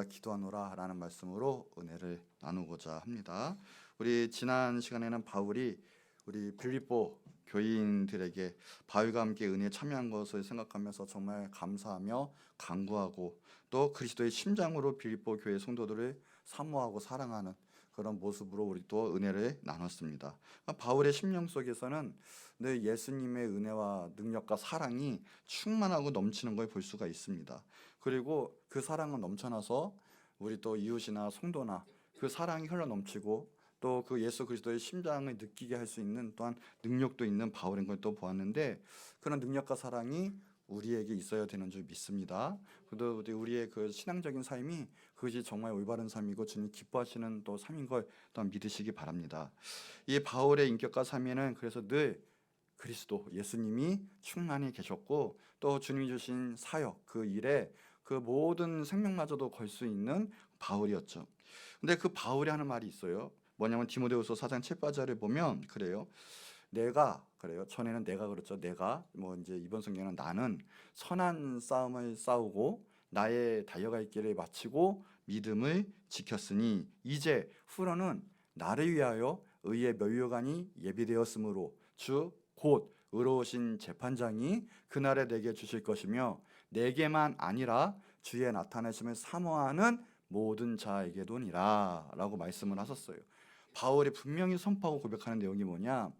기도하노라 라는 말씀으로 은혜를 나누고자 합니다. 우리 지난 시간에는 바울이 우리 빌립보 교인들에게 바울과 함께 은혜에 참여한 것을 생각하면서 정말 감사하며 간구하고 또 그리스도의 심장으로 빌립보 교회 성도들을 사모하고 사랑하는 그런 모습으로 우리 또 은혜를 나눴습니다. 바울의 심령 속에서는 늘 예수님의 은혜와 능력과 사랑이 충만하고 넘치는 걸 볼 수가 있습니다. 그리고 그 사랑은 넘쳐나서 우리 또 이웃이나 성도나 그 사랑이 흘러 넘치고 또 그 예수 그리스도의 심장을 느끼게 할 수 있는 또한 능력도 있는 바울인 걸 또 보았는데, 그런 능력과 사랑이 우리에게 있어야 되는 줄 믿습니다. 그래도 우리의 그 신앙적인 삶이 그것이 정말 올바른 삶이고 주님 기뻐하시는 또 삶인 걸 또한 믿으시기 바랍니다. 이 바울의 인격과 삶에는 그래서 늘 그리스도 예수님이 충만히 계셨고 또 주님이 주신 사역 그 일에 그 모든 생명마저도 걸 수 있는 바울이었죠. 근데 그 바울이 하는 말이 있어요. 뭐냐면 디모데후서 4장 7, 8절을 보면 그래요. 전에는 내가 그렇죠. 내가 이제 이번 성경에는 나는 선한 싸움을 싸우고 나의 달려갈 길을 마치고 믿음을 지켰으니 이제 후로는 나를 위하여 의의 면류관이 예비되었으므로 주 곧 의로우신 재판장이 그날에 내게 주실 것이며 내게만 아니라 주의 나타나심을 사모하는 모든 자에게도니라 라고 말씀을 하셨어요. 바울이 분명히 선포하고 고백하는 내용이 뭐냐,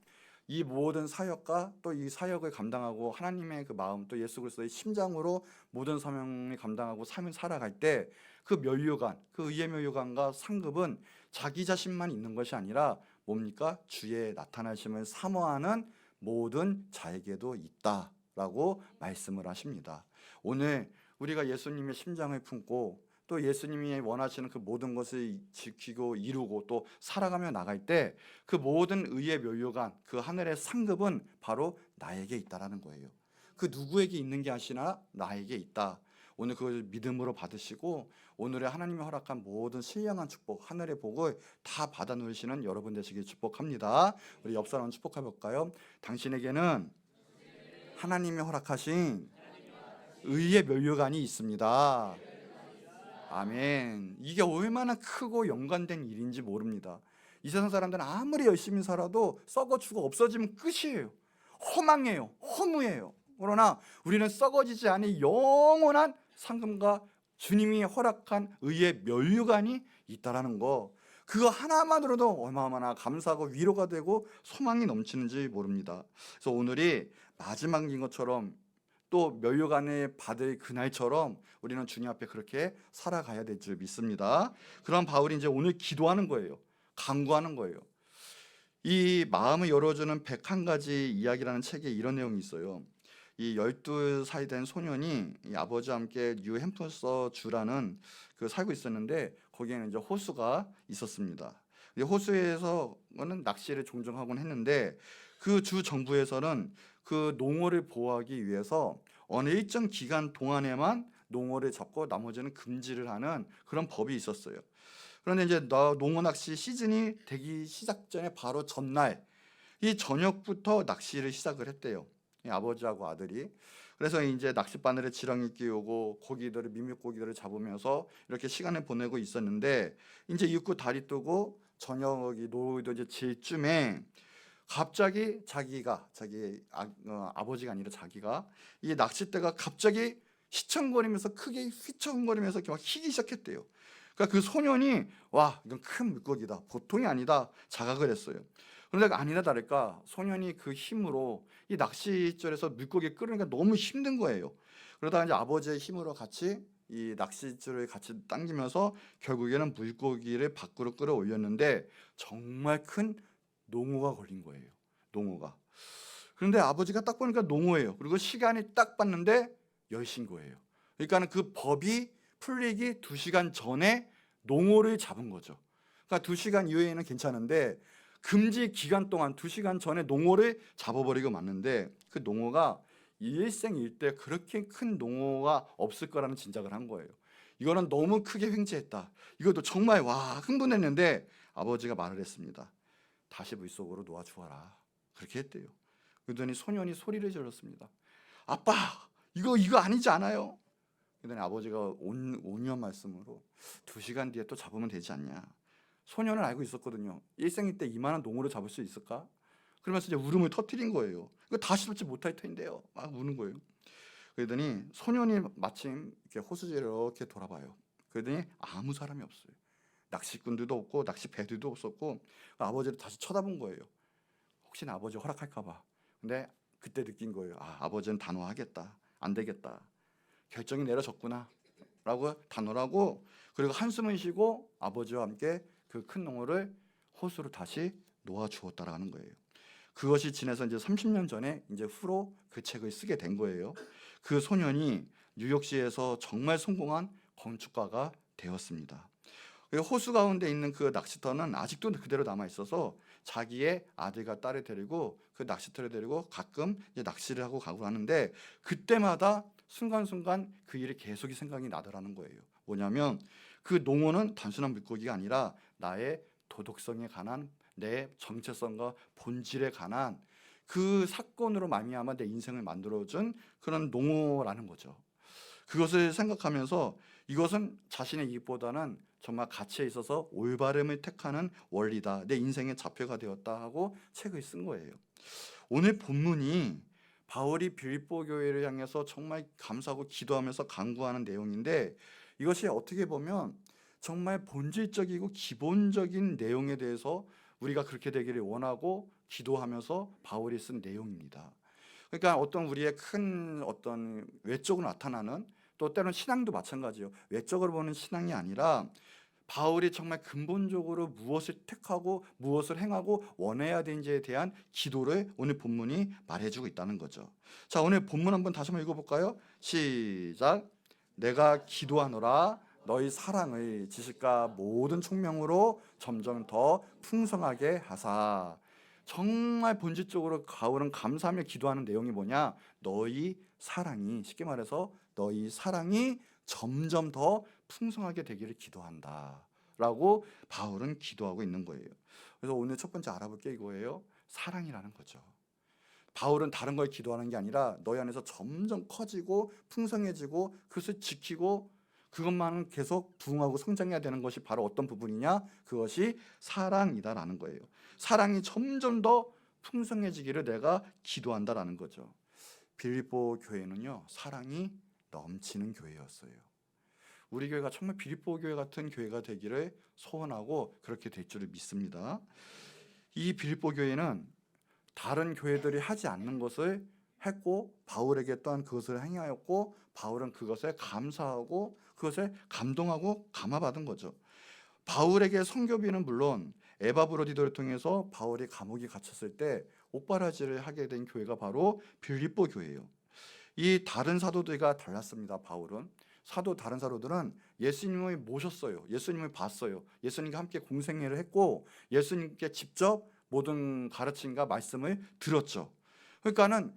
이 모든 사역과 또 이 사역을 감당하고 하나님의 그 마음 또 예수 그리스도의 심장으로 모든 사명을 감당하고 삶을 살아갈 때 그 면류관, 그 의의 면류관과 상급은 자기 자신만 있는 것이 아니라 뭡니까? 주의 나타나심을 사모하는 모든 자에게도 있다라고 말씀을 하십니다. 오늘 우리가 예수님의 심장을 품고 또 예수님이 원하시는 그 모든 것을 지키고 이루고 또 살아가며 나갈 때 그 모든 의의 면류관, 그 하늘의 상급은 바로 나에게 있다라는 거예요. 그 누구에게 있는 게 아니라 나에게 있다. 오늘 그걸 믿음으로 받으시고 오늘의 하나님이 허락한 모든 신령한 축복, 하늘의 복을 다 받아 누리시는 여러분 되시길 축복합니다. 우리 옆 사람 축복해 볼까요? 당신에게는 하나님이 허락하신 의의 면류관이 있습니다. 아멘. 이게 얼마나 크고 연관된 일인지 모릅니다. 이 세상 사람들은 아무리 열심히 살아도 썩어 죽어 없어지면 끝이에요. 허망해요. 허무해요. 그러나 우리는 썩어지지 않은 영원한 상급과 주님이 허락한 의의 면류관이 있다라는 거, 그거 하나만으로도 얼마나 감사하고 위로가 되고 소망이 넘치는지 모릅니다. 그래서 오늘이 마지막인 것처럼 또 면류관을 받을 그날처럼 우리는 주님 앞에 그렇게 살아가야 될 줄 믿습니다. 그런 바울이 이제 오늘 기도하는 거예요. 간구하는 거예요. 이 마음을 열어주는 101가지 이야기라는 책에 이런 내용이 있어요. 이 12살 된 소년이 이 아버지와 함께 뉴햄프셔 주라는 그 살고 있었는데 거기에는 이제 호수가 있었습니다. 호수에서는 낚시를 종종 하곤 했는데 그 주 정부에서는 그 농어를 보호하기 위해서 어느 일정 기간 동안에만 농어를 잡고 나머지는 금지를 하는 그런 법이 있었어요. 그런데 이제 농어 낚시 시즌이 되기 시작 전에 바로 전날 이 저녁부터 낚시를 시작을 했대요. 이 아버지하고 아들이. 그래서 이제 낚싯바늘에 지렁이 끼우고 고기들을 민물고기들을 잡으면서 이렇게 시간을 보내고 있었는데 이제 입구 다리 뜨고 저녁이 노을도 이제 질 쯤에 갑자기 자기 아버지가 아니라 자기가 이 낚싯대가 갑자기 휘청거리면서 크게 휘청거리면서 이렇게 막 희기 시작했대요. 그러니까 그 소년이 와, 이건 큰 물고기다, 보통이 아니다 자각을 했어요. 그런데 아니나 다를까 소년이 그 힘으로 이 낚싯줄에서 물고기 끌으니까 너무 힘든 거예요. 그러다가 이제 아버지의 힘으로 같이 이 낚싯줄을 같이 당기면서 결국에는 물고기를 밖으로 끌어올렸는데 정말 큰 농어가 걸린 거예요. 농어가. 그런데 아버지가 딱 보니까 농어예요. 그리고 시간이 딱 봤는데 10시인 거예요. 그러니까 그 법이 풀리기 2시간 전에 농어를 잡은 거죠. 그러니까 2시간 이후에는 괜찮은데 금지 기간 동안 2시간 전에 농어를 잡아버리고 맞는데 그 농어가 일생일대 그렇게 큰 농어가 없을 거라는 짐작을 한 거예요. 이거는 너무 크게 횡재했다. 이것도 정말 흥분했는데 아버지가 말을 했습니다. 다시 물속으로 놓아주어라. 그렇게 했대요. 그러더니 소년이 소리를 질렀습니다. 아빠, 이거 아니지 않아요? 그랬더니 아버지가 온유한 말씀으로 2시간 뒤에 또 잡으면 되지 않냐. 소년은 알고 있었거든요. 일생일 때 이만한 농어를 잡을 수 있을까? 그러면서 이제 울음을 터뜨린 거예요. 이거 다시 잡지 못할 텐데요. 막 우는 거예요. 그러더니 소년이 마침 이렇게 호수지를 이렇게 돌아봐요. 그러더니 아무 사람이 없어요. 낚시꾼들도 없고 낚시 배들도 없었고 아버지를 다시 쳐다본 거예요. 혹시나 아버지 허락할까 봐. 근데 그때 느낀 거예요. 아버지는 단호하겠다. 안 되겠다. 결정이 내려졌구나 라고 단호하고, 그리고 한숨을 쉬고 아버지와 함께 그 큰 농어를 호수로 다시 놓아 주었다라는 거예요. 그것이 지나서 이제 30년 전에 이제 후로 그 책을 쓰게 된 거예요. 그 소년이 뉴욕시에서 정말 성공한 건축가가 되었습니다. 호수 가운데 있는 그 낚시터는 아직도 그대로 남아 있어서 자기의 아들과 딸을 데리고 그 낚시터를 데리고 가끔 이제 낚시를 하고 가고 하는데, 그때마다 순간순간 그 일이 계속 생각이 나더라는 거예요. 뭐냐면 그 농어는 단순한 물고기가 아니라 나의 도덕성에 관한, 내 정체성과 본질에 관한 그 사건으로 말미암아 내 인생을 만들어준 그런 농어라는 거죠. 그것을 생각하면서 이것은 자신의 이익보다는 정말 가치에 있어서 올바름을 택하는 원리다, 내 인생의 좌표가 되었다 하고 책을 쓴 거예요. 오늘 본문이 바울이 빌립보 교회를 향해서 정말 감사하고 기도하면서 간구하는 내용인데, 이것이 어떻게 보면 정말 본질적이고 기본적인 내용에 대해서 우리가 그렇게 되기를 원하고 기도하면서 바울이 쓴 내용입니다. 그러니까 어떤 우리의 큰 어떤 외적으로 나타나는, 또 때로는 신앙도 마찬가지예요. 외적으로 보는 신앙이 아니라 바울이 정말 근본적으로 무엇을 택하고 무엇을 행하고 원해야 되는지에 대한 기도를 오늘 본문이 말해주고 있다는 거죠. 자, 오늘 본문 한번 다시 한번 읽어볼까요? 시작. 내가 기도하노라 너희 사랑의 지식과 모든 총명으로 점점 더 풍성하게 하사. 정말 본질적으로 바울은 감사하며 기도하는 내용이 뭐냐? 너희 사랑이, 쉽게 말해서 너희 사랑이 점점 더 풍성하게 되기를 기도한다 라고 바울은 기도하고 있는 거예요. 그래서 오늘 첫 번째 알아볼 게 이거예요. 사랑이라는 거죠. 바울은 다른 걸 기도하는 게 아니라 너희 안에서 점점 커지고 풍성해지고 그것을 지키고 그것만은 계속 부흥하고 성장해야 되는 것이 바로 어떤 부분이냐? 그것이 사랑이다라는 거예요. 사랑이 점점 더 풍성해지기를 내가 기도한다라는 거죠. 빌립보 교회는요, 사랑이 넘치는 교회였어요. 우리 교회가 정말 빌립보 교회 같은 교회가 되기를 소원하고 그렇게 될 줄을 믿습니다. 이 빌립보 교회는 다른 교회들이 하지 않는 것을 했고 바울에게 또한 그것을 행하였고, 바울은 그것에 감사하고 그것에 감동하고 감화받은 거죠. 바울에게 선교비는 물론 에바브로디도를 통해서 바울이 감옥에 갇혔을 때 옥바라지를 하게 된 교회가 바로 빌립보 교회예요. 이 다른 사도들과 달랐습니다. 바울은 다른 사도들은 예수님을 모셨어요. 예수님을 봤어요. 예수님과 함께 공생애를 했고 예수님께 직접 모든 가르침과 말씀을 들었죠. 그러니까는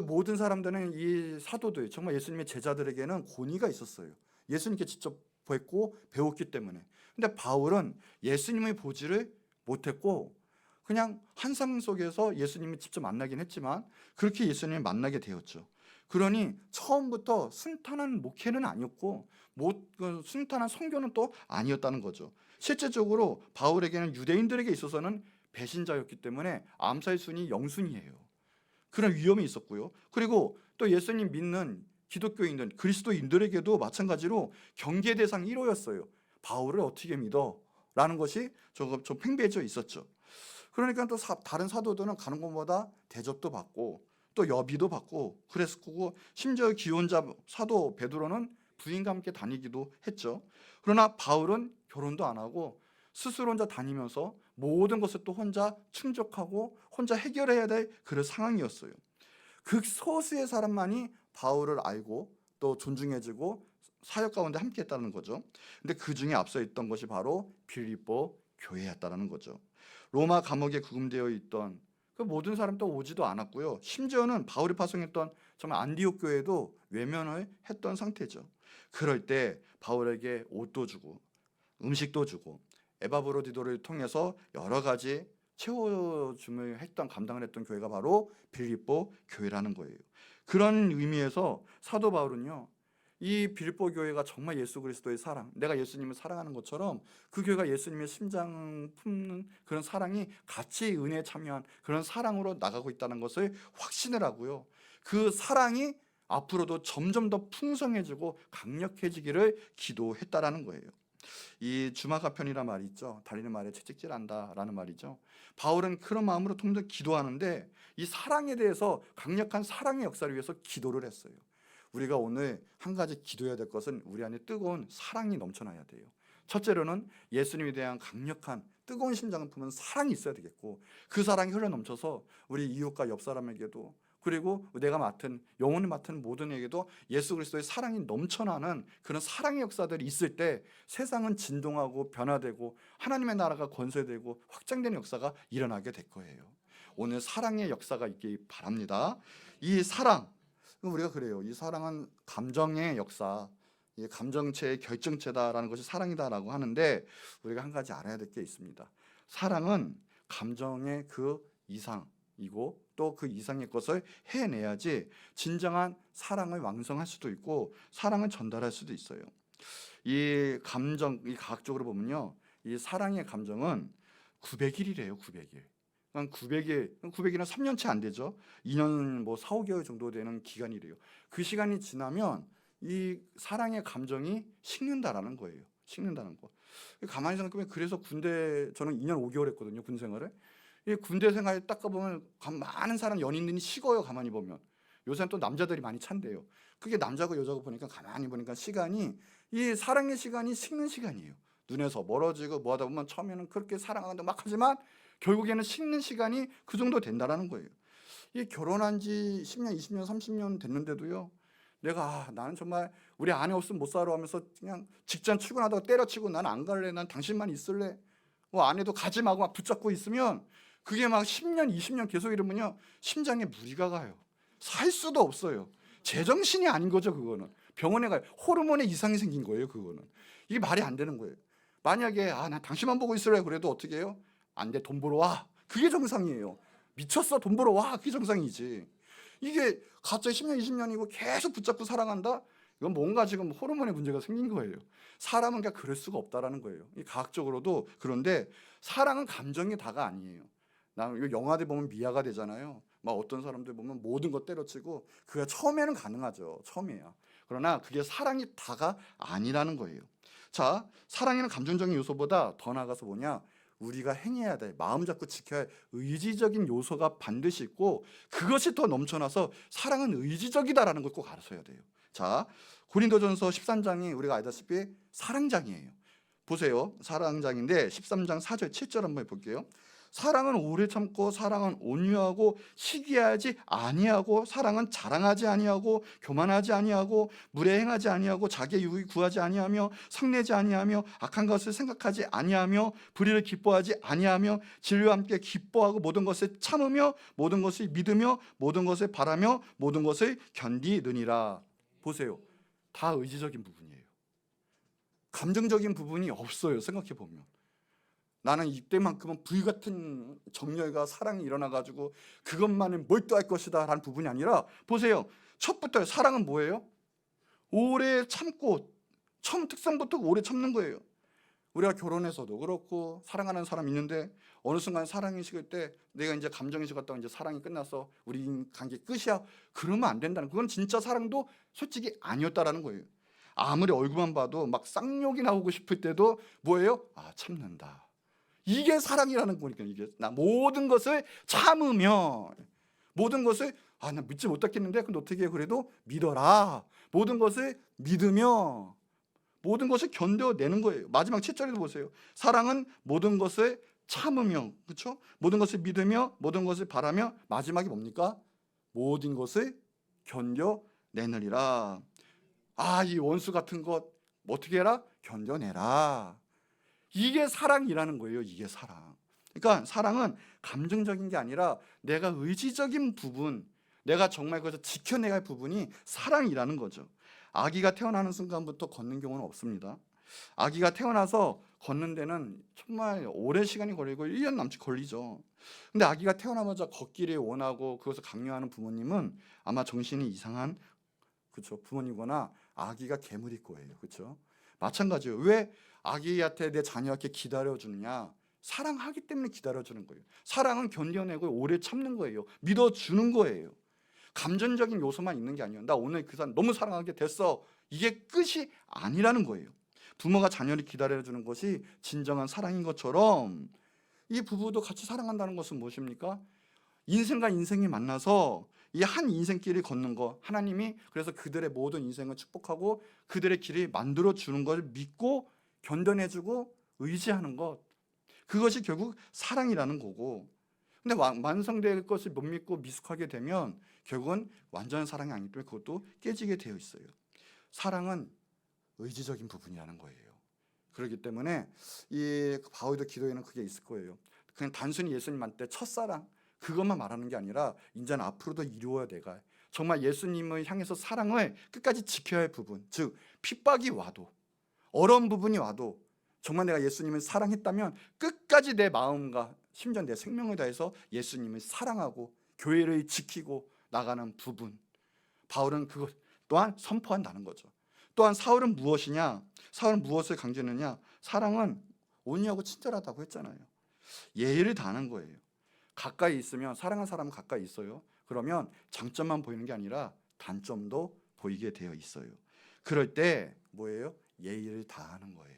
모든 사람들은 이 사도들, 정말 예수님의 제자들에게는 권위가 있었어요. 예수님께 직접 뵙고 배웠기 때문에. 근데 바울은 예수님을 보지를 못했고 그냥 환상 속에서 예수님을 직접 만나긴 했지만 그렇게 예수님을 만나게 되었죠. 그러니 처음부터 순탄한 목회는 아니었고 순탄한 선교는 또 아니었다는 거죠. 실제적으로 바울에게는 유대인들에게 있어서는 배신자였기 때문에 암살 순위 0순위예요. 그런 위험이 있었고요. 그리고 또 예수님 믿는 기독교인들, 그리스도인들에게도 마찬가지로 경계 대상 1호였어요. 바울을 어떻게 믿어? 라는 것이 좀 팽배해져 있었죠. 그러니까 또 다른 사도들은 가는 곳마다 대접도 받고 또 여비도 받고 그랬고, 심지어 기혼자 사도 베드로는 부인과 함께 다니기도 했죠. 그러나 바울은 결혼도 안 하고 스스로 혼자 다니면서 모든 것을 또 혼자 충족하고 혼자 해결해야 될 그런 상황이었어요. 극소수의 사람만이 바울을 알고 또 존중해주고 사역 가운데 함께 했다는 거죠. 근데 그 중에 앞서 있던 것이 바로 빌립보 교회였다는 거죠. 로마 감옥에 구금되어 있던 그 모든 사람도 오지도 않았고요. 심지어는 바울이 파송했던 정말 안디옥 교회도 외면을 했던 상태죠. 그럴 때 바울에게 옷도 주고 음식도 주고 에바브로디도를 통해서 여러 가지 채워줌을 감당을 했던 교회가 바로 빌립보 교회라는 거예요. 그런 의미에서 사도 바울은요, 이 빌립보 교회가 정말 예수 그리스도의 사랑, 내가 예수님을 사랑하는 것처럼 그 교회가 예수님의 심장 품는 그런 사랑이 같이 은혜에 참여한 그런 사랑으로 나가고 있다는 것을 확신을 하고요. 그 사랑이 앞으로도 점점 더 풍성해지고 강력해지기를 기도했다라는 거예요. 이 주마가편이란 말이 있죠. 달리는 말에 채찍질한다라는 말이죠. 바울은 그런 마음으로 통독 기도하는데 이 사랑에 대해서 강력한 사랑의 역사를 위해서 기도를 했어요. 우리가 오늘 한 가지 기도해야 될 것은 우리 안에 뜨거운 사랑이 넘쳐나야 돼요. 첫째로는 예수님에 대한 강력한 뜨거운 심장을 품은 사랑이 있어야 되겠고, 그 사랑이 흘러넘쳐서 우리 이웃과 옆 사람에게도, 그리고 내가 맡은 영혼을 맡은 모든에게도 예수 그리스도의 사랑이 넘쳐나는 그런 사랑의 역사들이 있을 때 세상은 진동하고 변화되고 하나님의 나라가 건설되고 확장되는 역사가 일어나게 될 거예요. 오늘 사랑의 역사가 있기 바랍니다. 이 사랑, 우리가 그래요. 이 사랑은 감정의 역사, 감정체의 결정체다라는 것이 사랑이다라고 하는데, 우리가 한 가지 알아야 될 게 있습니다. 사랑은 감정의 그 이상이고 또 그 이상의 것을 해내야지 진정한 사랑을 왕성할 수도 있고 사랑을 전달할 수도 있어요. 이 감정, 이 과학적으로 보면요, 이 사랑의 감정은 900일이래요. 900일. 900일은 3년치 안 되죠. 2년 4, 5개월 정도 되는 기간이래요. 그 시간이 지나면 이 사랑의 감정이 식는다라는 거예요. 식는다는 거. 가만히 생각해보면, 그래서 군대 저는 2년 5개월 했거든요. 군 생활을. 이 군대 생활 딱 가보면 많은 사람 연인들이 식어요. 가만히 보면. 요새는 또 남자들이 많이 찬대요. 그게 남자고 여자고 보니까 가만히 보니까 시간이, 이 사랑의 시간이 식는 시간이에요. 눈에서 멀어지고 뭐 하다 보면 처음에는 그렇게 사랑한다 막 하지만 결국에는 식는 시간이 그 정도 된다라는 거예요. 이 결혼한 지 10년, 20년, 30년 됐는데도요, 내가 나는 정말 우리 아내 없으면 못 살아 하면서 그냥 직장 출근하다가 때려치고 난 안 갈래, 난 당신만 있을래, 아내도 가지 마고 막 붙잡고 있으면 그게 막 10년, 20년 계속 이러면요, 심장에 무리가 가요. 살 수도 없어요. 제정신이 아닌 거죠. 그거는 병원에 가요. 호르몬에 이상이 생긴 거예요. 그거는 이게 말이 안 되는 거예요. 만약에 난 당신만 보고 있으래 그래도 어떻게 해요? 안 돼, 돈 벌어 와. 그게 정상이에요. 미쳤어, 돈 벌어 와. 그게 정상이지. 이게 갑자기 10년, 20년이고 계속 붙잡고 사랑한다? 이건 뭔가 지금 호르몬에 문제가 생긴 거예요. 사람은 그냥 그럴 수가 없다라는 거예요. 이 과학적으로도. 그런데 사랑은 감정이 다가 아니에요. 나 이거 영화들 보면 미아가 되잖아요. 막 어떤 사람들 보면 모든 거 때려치고, 그게 처음에는 가능하죠. 처음이야. 그러나 그게 사랑이 다가 아니라는 거예요. 자, 사랑에는 감정적인 요소보다 더 나아가서 뭐냐? 우리가 행해야 될, 마음 잡고 지켜야 할 의지적인 요소가 반드시 있고, 그것이 더 넘쳐나서 사랑은 의지적이다라는 걸 꼭 알아서야 돼요. 자, 고린도전서 13장이 우리가 알다시피 사랑장이에요. 보세요. 사랑장인데 13장 4절 7절 한번 볼게요. 사랑은 오래 참고, 사랑은 온유하고, 시기하지 아니하고, 사랑은 자랑하지 아니하고, 교만하지 아니하고, 무례행하지 아니하고, 자기의 유익 구하지 아니하며, 성내지 아니하며, 악한 것을 생각하지 아니하며, 불의를 기뻐하지 아니하며, 진리와 함께 기뻐하고, 모든 것을 참으며, 모든 것을 믿으며, 모든 것을 바라며, 모든 것을 견디느니라. 보세요. 다 의지적인 부분이에요. 감정적인 부분이 없어요. 생각해 보면. 나는 이때만큼은 불같은 정열과 사랑이 일어나가지고 그것만을 몰두할 것이다 라는 부분이 아니라, 보세요. 첫부터 사랑은 뭐예요? 오래 참고, 처음 특성부터 오래 참는 거예요. 우리가 결혼해서도 그렇고 사랑하는 사람 있는데 어느 순간 사랑이 식을 때, 내가 이제 감정이 식었다고 이제 사랑이 끝나서 우리 관계 끝이야, 그러면 안 된다는, 그건 진짜 사랑도 솔직히 아니었다라는 거예요. 아무리 얼굴만 봐도 막 쌍욕이 나오고 싶을 때도 뭐예요? 참는다. 이게 사랑이라는 거니까. 이게 나 모든 것을 참으며, 모든 것을 나 믿지 못하겠는데 근데 어떻게 해? 그래도 믿어라. 모든 것을 믿으며 모든 것을 견뎌내는 거예요. 마지막 7절에도 보세요. 사랑은 모든 것을 참으며, 그렇죠? 모든 것을 믿으며 모든 것을 바라며, 마지막이 뭡니까? 모든 것을 견뎌내느니라. 이 원수 같은 것 어떻게 해라? 견뎌내라. 이게 사랑이라는 거예요. 이게 사랑. 그러니까 사랑은 감정적인 게 아니라 내가 의지적인 부분, 내가 정말 그것을 지켜내야 할 부분이 사랑이라는 거죠. 아기가 태어나는 순간부터 걷는 경우는 없습니다. 아기가 태어나서 걷는 데는 정말 오랜 시간이 걸리고 1년 남짓 걸리죠. 근데 아기가 태어나자마자 걷기를 원하고 그것을 강요하는 부모님은 아마 정신이 이상한 그렇죠? 부모님이거나 아기가 개물일 거예요. 그렇죠? 마찬가지예요. 왜 아기한테 내 자녀한테 기다려주느냐? 사랑하기 때문에 기다려주는 거예요. 사랑은 견뎌내고 오래 참는 거예요. 믿어주는 거예요. 감정적인 요소만 있는 게 아니에요. 나 오늘 그 사람 너무 사랑하게 됐어. 이게 끝이 아니라는 거예요. 부모가 자녀를 기다려주는 것이 진정한 사랑인 것처럼 이 부부도 같이 사랑한다는 것은 무엇입니까? 인생과 인생이 만나서 이 한 인생길을 걷는 거, 하나님이 그래서 그들의 모든 인생을 축복하고 그들의 길을 만들어 주는 걸 믿고 견뎌내주고 의지하는 것, 그것이 결국 사랑이라는 거고, 근데 완성될 것을 못 믿고 미숙하게 되면 결국은 완전한 사랑이 아니기 때문에 그것도 깨지게 되어 있어요. 사랑은 의지적인 부분이라는 거예요. 그렇기 때문에 이 바울도 기도에는 그게 있을 거예요. 그냥 단순히 예수님한테 첫사랑 그것만 말하는 게 아니라 이제는 앞으로도 이루어야 돼가 정말 예수님을 향해서 사랑을 끝까지 지켜야 할 부분, 즉 핍박이 와도 어려운 부분이 와도 정말 내가 예수님을 사랑했다면 끝까지 내 마음과 심지어 내 생명을 다해서 예수님을 사랑하고 교회를 지키고 나가는 부분, 바울은 그것 또한 선포한다는 거죠. 또한 사울은 무엇이냐? 사울은 무엇을 강조했느냐? 사랑은 온유하고 친절하다고 했잖아요. 예의를 다하는 거예요. 가까이 있으면, 사랑하는 사람은 가까이 있어요. 그러면 장점만 보이는 게 아니라 단점도 보이게 되어 있어요. 그럴 때 뭐예요? 예의를 다하는 거예요.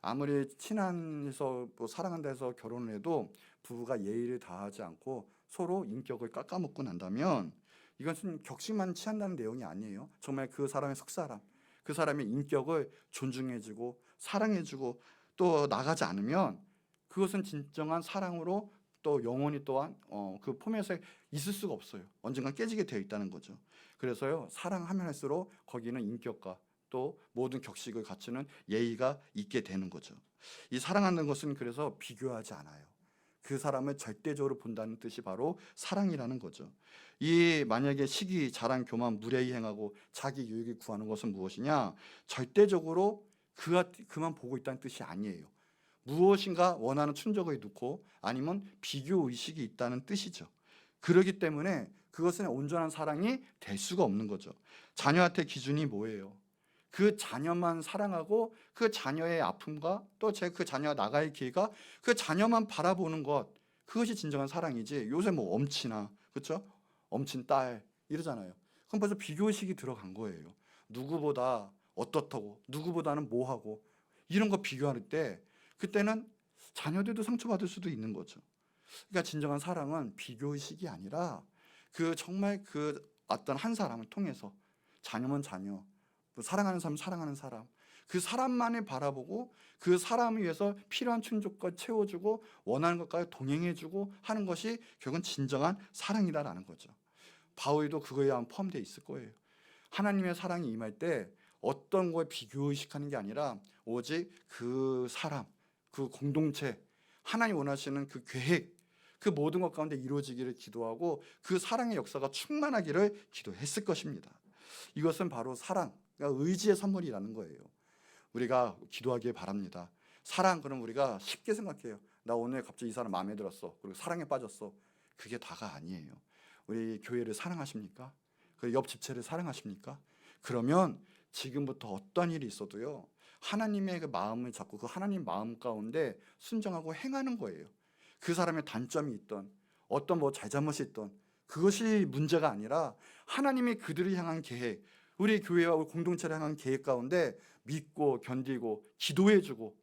아무리 친한해서 뭐 사랑한다 해서 결혼을 해도 부부가 예의를 다하지 않고 서로 인격을 깎아먹고 난다면 이것은 격식만 취한다는 내용이 아니에요. 정말 그 사람의 속사람, 그 사람의 인격을 존중해주고 사랑해주고 또 나가지 않으면 그것은 진정한 사랑으로 또 영원히 또한 그 포맷에 있을 수가 없어요. 언젠간 깨지게 되어 있다는 거죠. 그래서요, 사랑하면 할수록 거기는 인격과 또 모든 격식을 갖추는 예의가 있게 되는 거죠. 이 사랑하는 것은 그래서 비교하지 않아요. 그 사람을 절대적으로 본다는 뜻이 바로 사랑이라는 거죠. 이 만약에 시기, 자랑, 교만, 무례히 행하고 자기 유익을 구하는 것은 무엇이냐? 절대적으로 그만 보고 있다는 뜻이 아니에요. 무엇인가 원하는 충족을 놓고 아니면 비교 의식이 있다는 뜻이죠. 그렇기 때문에 그것은 온전한 사랑이 될 수가 없는 거죠. 자녀한테 기준이 뭐예요? 그 자녀만 사랑하고 그 자녀의 아픔과 또 그 자녀가 나갈 기회가 그 자녀만 바라보는 것, 그것이 진정한 사랑이지. 요새 뭐 엄친아, 그렇죠? 엄친 딸 이러잖아요. 그럼 벌써 비교의식이 들어간 거예요. 누구보다 어떻다고, 누구보다는 뭐하고 이런 거 비교할 때 그때는 자녀들도 상처받을 수도 있는 거죠. 그러니까 진정한 사랑은 비교의식이 아니라 그 정말 그 어떤 한 사람을 통해서 자녀면 자녀, 사랑하는 사람 사랑하는 사람, 그 사람만을 바라보고 그 사람을 위해서 필요한 충족과 채워주고 원하는 것까지 동행해주고 하는 것이 결국은 진정한 사랑이다라는 거죠. 바울도 그거에 포함되어 있을 거예요. 하나님의 사랑이 임할 때 어떤 거에 비교의식하는 게 아니라 오직 그 사람, 그 공동체, 하나님 원하시는 그 계획, 그 모든 것 가운데 이루어지기를 기도하고 그 사랑의 역사가 충만하기를 기도했을 것입니다. 이것은 바로 사랑, 그러니까 의지의 선물이라는 거예요. 우리가 기도하기를 바랍니다. 사랑, 그럼 우리가 쉽게 생각해요. 나 오늘 갑자기 이 사람 마음에 들었어, 그리고 사랑에 빠졌어. 그게 다가 아니에요. 우리 교회를 사랑하십니까? 그 옆 집체를 사랑하십니까? 그러면 지금부터 어떤 일이 있어도요, 하나님의 그 마음을 잡고 그 하나님 마음 가운데 순종하고 행하는 거예요. 그 사람의 단점이 있던 어떤 뭐 잘잘못이 있던 그것이 문제가 아니라 하나님이 그들을 향한 계획, 우리 교회와 우리 공동체를 향한 계획 가운데 믿고 견디고 기도해주고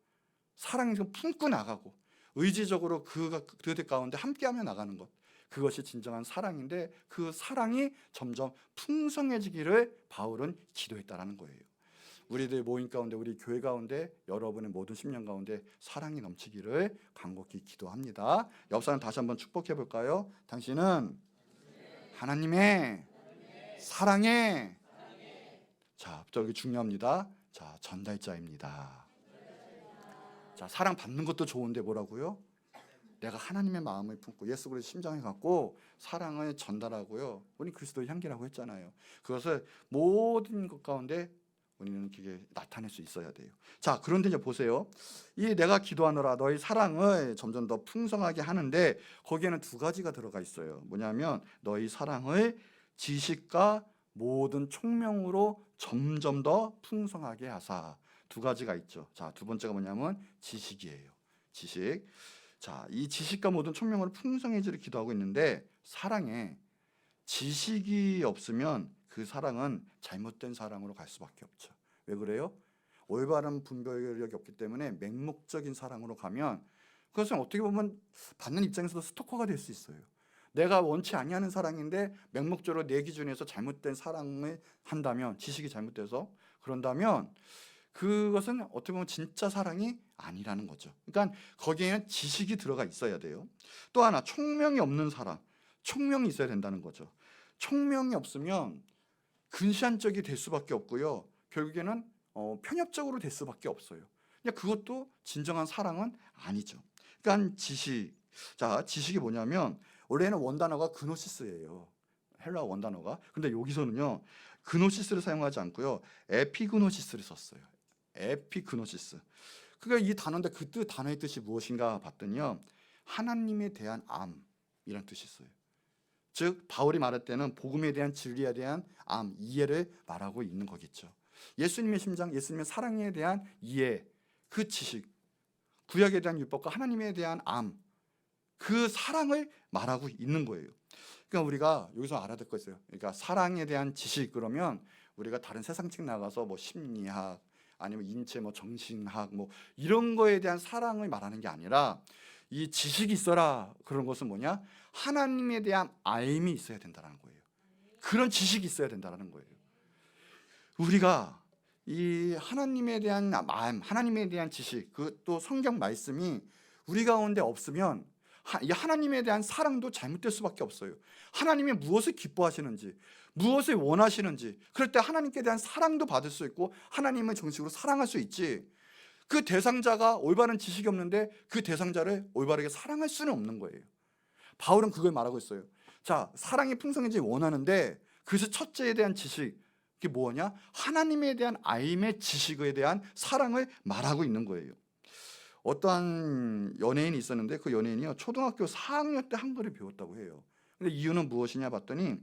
사랑을 품고 나가고 의지적으로 그들 가운데 함께하며 나가는 것, 그것이 진정한 사랑인데 그 사랑이 점점 풍성해지기를 바울은 기도했다라는 거예요. 우리들 모임 가운데, 우리 교회 가운데, 여러분의 모든 심령 가운데 사랑이 넘치기를 간곡히 기도합니다. 옆 사람 다시 한번 축복해 볼까요? 당신은 하나님의 사랑의, 자, 저기 중요합니다. 자, 전달자입니다. 자, 사랑 받는 것도 좋은데 뭐라고요? 내가 하나님의 마음을 품고 예수 그리스도의 심장을 갖고 사랑을 전달하고요. 우리 그리스도의 향기라고 했잖아요. 그것을 모든 것 가운데 우리는 그게 나타낼 수 있어야 돼요. 자, 그런데 이제 보세요. 이 내가 기도하노라 너희 사랑을 점점 더 풍성하게 하는데 거기에는 두 가지가 들어가 있어요. 뭐냐면 너희 사랑을 지식과 모든 총명으로 점점 더 풍성하게 하사. 두 가지가 있죠. 자, 두 번째가 뭐냐면 지식이에요. 지식. 자, 이 지식과 모든 총명으로 풍성해지를 기도하고 있는데, 사랑에 지식이 없으면 그 사랑은 잘못된 사랑으로 갈 수밖에 없죠. 왜 그래요? 올바른 분별력이 없기 때문에 맹목적인 사랑으로 가면 그것은 어떻게 보면 받는 입장에서도 스토커가 될 수 있어요. 내가 원치 아니하는 사랑인데 맹목적으로 내 기준에서 잘못된 사랑을 한다면, 지식이 잘못돼서 그런다면 그것은 어떻게 보면 진짜 사랑이 아니라는 거죠. 그러니까 거기에는 지식이 들어가 있어야 돼요. 또 하나, 총명이 없는 사랑. 총명이 있어야 된다는 거죠. 총명이 없으면 근시안적이 될 수밖에 없고요. 결국에는 편협적으로 될 수밖에 없어요. 그러니까 그것도 진정한 사랑은 아니죠. 그러니까 지식. 자, 지식이 뭐냐면 원래는 원단어가 그노시스예요. 헬라어 원단어가. 근데 여기서는요, 그노시스를 사용하지 않고요, 에피그노시스를 썼어요. 에피그노시스. 그러니까 이 단어인데 그 단어의 뜻이 무엇인가 봤더니요, 하나님에 대한 암이란 뜻이 있어요. 즉 바울이 말할 때는 복음에 대한 진리에 대한 이해를 말하고 있는 거겠죠. 예수님의 심장, 예수님의 사랑에 대한 이해, 그 지식, 구약에 대한 율법과 하나님에 대한 그 사랑을 말하고 있는 거예요. 그러니까 우리가 여기서 알아야 될 거 있어요. 그러니까 사랑에 대한 지식, 그러면 우리가 다른 세상 책 나가서 뭐 심리학 아니면 인체 뭐 정신학 뭐 이런 거에 대한 사랑을 말하는 게 아니라, 이 지식이 있어라 그런 것은 뭐냐? 하나님에 대한 알미 있어야 된다는 거예요. 그런 지식이 있어야 된다는 거예요. 우리가 이 하나님에 대한 하나님에 대한 지식, 그 또 성경 말씀이 우리 가운데 없으면 이 하나님에 대한 사랑도 잘못될 수밖에 없어요. 하나님이 무엇을 기뻐하시는지, 무엇을 원하시는지, 그럴 때 하나님께 대한 사랑도 받을 수 있고 하나님을 정식으로 사랑할 수 있지, 그 대상자가 올바른 지식이 없는데 그 대상자를 올바르게 사랑할 수는 없는 거예요. 바울은 그걸 말하고 있어요. 자, 사랑이 풍성해지기 원하는데 그래서 첫째에 대한 지식, 그게 뭐냐? 하나님에 대한 알의 지식에 대한 사랑을 말하고 있는 거예요. 어떠한 연예인이 있었는데 그 연예인이요, 초등학교 4학년 때 한글을 배웠다고 해요. 근데 이유는 무엇이냐 봤더니,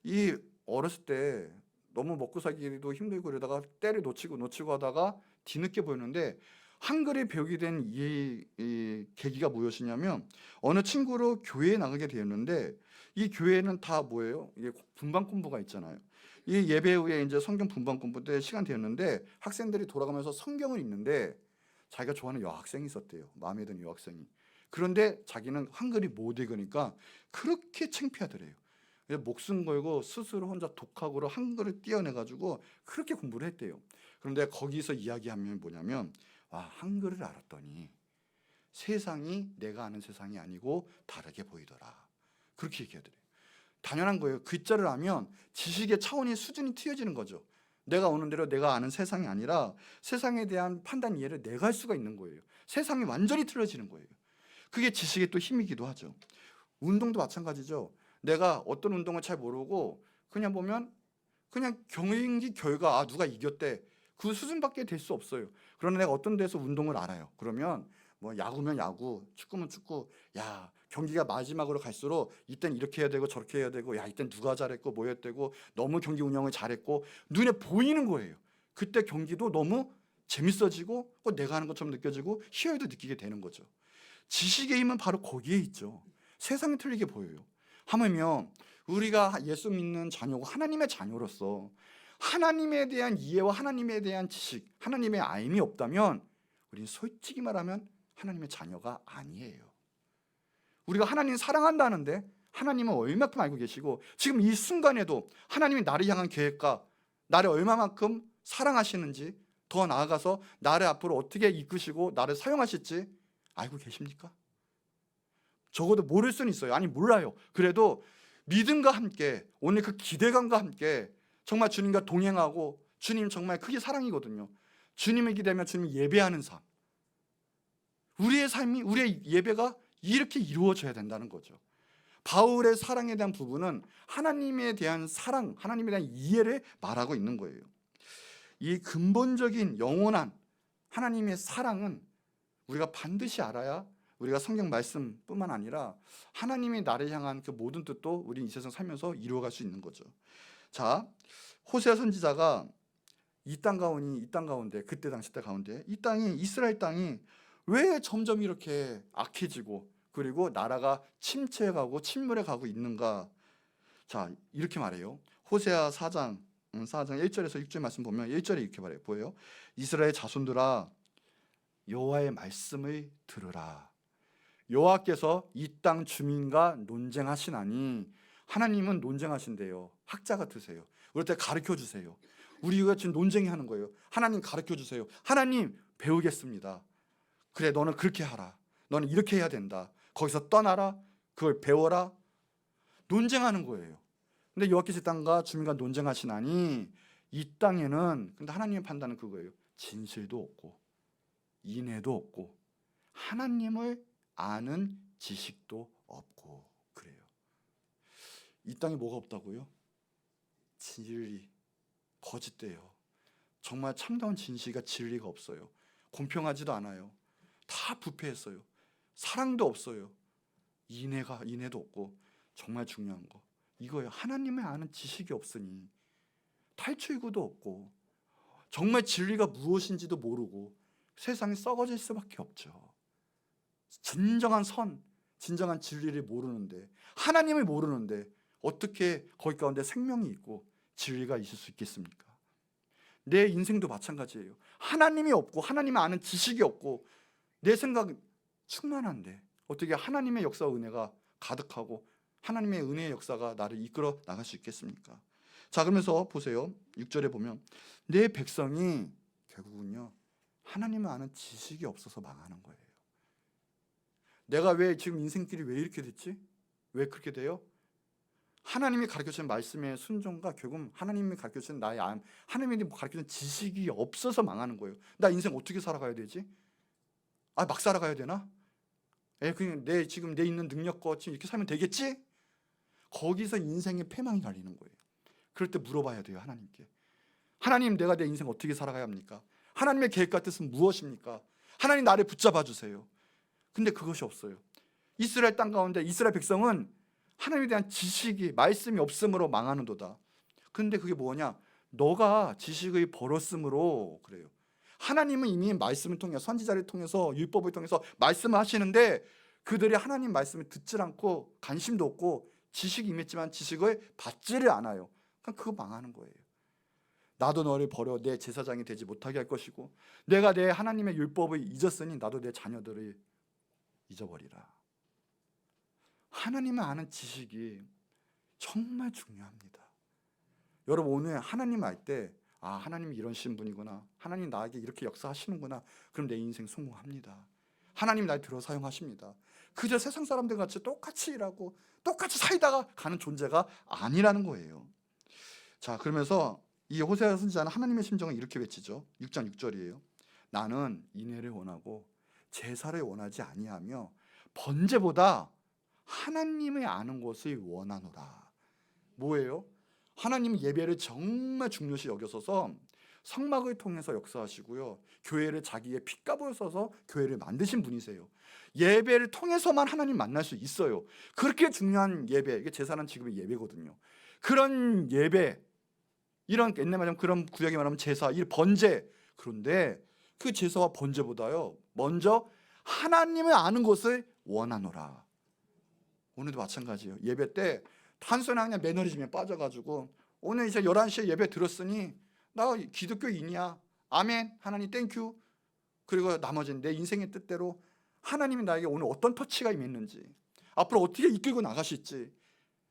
이 어렸을 때 너무 먹고 살기도 힘들고 그러다가 때를 놓치고 하다가 뒤늦게 보였는데, 한글을 배우게 된 이 계기가 무엇이냐면, 어느 친구로 교회에 나가게 되었는데, 이 교회는 다 뭐예요? 이게 분반 공부가 있잖아요. 이 예배 후에 이제 성경 분반 공부 때 시간 되었는데, 학생들이 돌아가면서 성경을 읽는데 자기가 좋아하는 여학생이 있었대요. 마음에 드는 여학생이. 그런데 자기는 한글이 못 읽으니까 그렇게 창피하더래요. 그래서 목숨 걸고 스스로 혼자 독학으로 한글을 띄어내가지고 그렇게 공부를 했대요. 그런데 거기서 이야기하면 뭐냐면, 한글을 알았더니 세상이 내가 아는 세상이 아니고 다르게 보이더라. 그렇게 얘기하더래요. 당연한 거예요. 글자를 알면 지식의 차원이 수준이 튀어지는 거죠. 내가 오는 대로 내가 아는 세상이 아니라 세상에 대한 판단 이해를 내가 할 수가 있는 거예요. 세상이 완전히 틀어지는 거예요. 그게 지식의 또 힘이기도 하죠. 운동도 마찬가지죠. 내가 어떤 운동을 잘 모르고 그냥 보면 그냥 경기 결과 누가 이겼대, 그 수준밖에 될 수 없어요. 그러나 내가 어떤 데서 운동을 알아요. 그러면 뭐 야구면 야구, 축구면 축구, 야 경기가 마지막으로 갈수록 이땐 이렇게 해야 되고 저렇게 해야 되고, 야 이땐 누가 잘했고 뭐 했대고, 너무 경기 운영을 잘했고 눈에 보이는 거예요. 그때 경기도 너무 재밌어지고 내가 하는 것처럼 느껴지고 희열도 느끼게 되는 거죠. 지식의 힘은 바로 거기에 있죠. 세상이 틀리게 보여요. 하물며 우리가 예수 믿는 자녀고 하나님의 자녀로서 하나님에 대한 이해와 하나님에 대한 지식, 하나님의 알미 없다면 우리는 솔직히 말하면 하나님의 자녀가 아니에요. 우리가 하나님 사랑한다는데 하나님은 얼마큼 알고 계시고, 지금 이 순간에도 하나님이 나를 향한 계획과 나를 얼마만큼 사랑하시는지, 더 나아가서 나를 앞으로 어떻게 이끄시고 나를 사용하실지 알고 계십니까? 적어도 모를 수는 있어요. 아니 몰라요. 그래도 믿음과 함께, 오늘 그 기대감과 함께 정말 주님과 동행하고, 주님 정말 그게 사랑이거든요. 주님을 기대하며 주님 예배하는 삶, 우리의 삶이, 우리의 예배가 이렇게 이루어져야 된다는 거죠. 바울의 사랑에 대한 부분은 하나님에 대한 사랑, 하나님에 대한 이해를 말하고 있는 거예요. 이 근본적인 영원한 하나님의 사랑은 우리가 반드시 알아야 우리가 성경 말씀뿐만 아니라 하나님이 나를 향한 그 모든 뜻도 우리 이 세상 살면서 이루어갈 수 있는 거죠. 자, 호세아 선지자가 이 땅 가운데, 그때 당시 때 가운데 이 땅이, 이스라엘 땅이 왜 점점 이렇게 악해지고 그리고 나라가 침체해가고 침몰해가고 있는가? 자, 이렇게 말해요. 호세아 4장 1절에서 6절 말씀 보면 1절에 이렇게 말해요. 보여요? 이스라엘 자손들아, 여호와의 말씀을 들으라. 여호와께서 이 땅 주민과 논쟁하시나니. 하나님은 논쟁하신대요. 학자 같으세요. 우리 때 가르쳐 주세요. 우리가 지금 논쟁하는 거예요. 하나님 가르쳐 주세요. 하나님 배우겠습니다. 그래, 너는 그렇게 하라. 너는 이렇게 해야 된다. 거기서 떠나라. 그걸 배워라. 논쟁하는 거예요. 근데 여호와께서 이 땅과 주민과 논쟁하시나니, 이 땅에는, 근데 하나님의 판단은 그거예요. 진실도 없고 인애도 없고 하나님을 아는 지식도 없고 그래요. 이 땅에 뭐가 없다고요? 진리, 거짓돼요. 정말 참다운 진실과 진리가 없어요. 공평하지도 않아요. 다 부패했어요. 사랑도 없어요. 인애도 없고, 정말 중요한 거 이거예요. 하나님을 아는 지식이 없으니 탈출구도 없고 정말 진리가 무엇인지도 모르고 세상이 썩어질 수밖에 없죠. 진정한 선, 진정한 진리를 모르는데, 하나님을 모르는데 어떻게 거기 가운데 생명이 있고 진리가 있을 수 있겠습니까? 내 인생도 마찬가지예요. 하나님이 없고 하나님을 아는 지식이 없고 내 생각은 충만한데 어떻게 하나님의 역사와 은혜가 가득하고 하나님의 은혜의 역사가 나를 이끌어 나갈 수 있겠습니까? 자, 그러면서 보세요. 6절에 보면 내 백성이 결국은요, 하나님을 아는 지식이 없어서 망하는 거예요. 내가 왜 지금 인생길이 왜 이렇게 됐지? 왜 그렇게 돼요? 하나님이 가르쳐주신 말씀의 순종과 결국 하나님이 가르쳐주신 나의 하나님이 가르쳐주신 지식이 없어서 망하는 거예요. 나 인생 어떻게 살아가야 되지? 막 살아가야 되나? 그냥 지금 내 있는 능력과 지금 이렇게 살면 되겠지? 거기서 인생의 패망이 갈리는 거예요. 그럴 때 물어봐야 돼요. 하나님께. 하나님, 내가 내 인생 어떻게 살아가야 합니까? 하나님의 계획과 뜻은 무엇입니까? 하나님, 나를 붙잡아 주세요. 근데 그것이 없어요. 이스라엘 땅 가운데 이스라엘 백성은 하나님에 대한 지식이, 말씀이 없음으로 망하는도다. 근데 그게 뭐냐? 너가 지식을 벌었으므로 그래요. 하나님은 이미 말씀을 통해, 선지자를 통해서, 율법을 통해서 말씀을 하시는데 그들이 하나님 말씀을 듣질 않고 관심도 없고 지식이 임했지만 지식을 받지를 않아요. 그럼 그거 망하는 거예요. 나도 너를 버려 내 제사장이 되지 못하게 할 것이고, 내가 내 하나님의 율법을 잊었으니 나도 내 자녀들을 잊어버리라. 하나님을 아는 지식이 정말 중요합니다. 여러분, 오늘 하나님 알 때, 하나님이 이러신 분이구나, 하나님 나에게 이렇게 역사하시는구나, 그럼 내 인생 성공합니다. 하나님 날 들어 사용하십니다. 그저 세상 사람들 같이 똑같이 일하고 똑같이 살다가 가는 존재가 아니라는 거예요. 자, 그러면서 이 호세아 선지자는 하나님의 심정을 이렇게 외치죠. 6장 6절이에요. 나는 인애를 원하고 제사를 원하지 아니하며 번제보다 하나님을 아는 것을 원하노라. 뭐예요? 하나님 예배를 정말 중요시 여겨서서 성막을 통해서 역사하시고요, 교회를 자기의 핏값을 써서 교회를 만드신 분이세요. 예배를 통해서만 하나님 만날 수 있어요. 그렇게 중요한 예배, 이게 제사는 지금의 예배거든요. 그런 예배, 이런 옛날 말하면 그런 구약에 말하면 제사, 이 번제, 그런데 그 제사와 번제보다요 먼저 하나님을 아는 것을 원하노라. 오늘도 마찬가지예요. 예배 때 단순한 그냥 매너리즘에 빠져가지고 오늘 이제 11시에 예배 들었으니 나 기독교인이야, 아멘, 하나님 땡큐, 그리고 나머지는 내 인생의 뜻대로 하나님이 나에게 오늘 어떤 터치가 임했는지, 앞으로 어떻게 이끌고 나가실지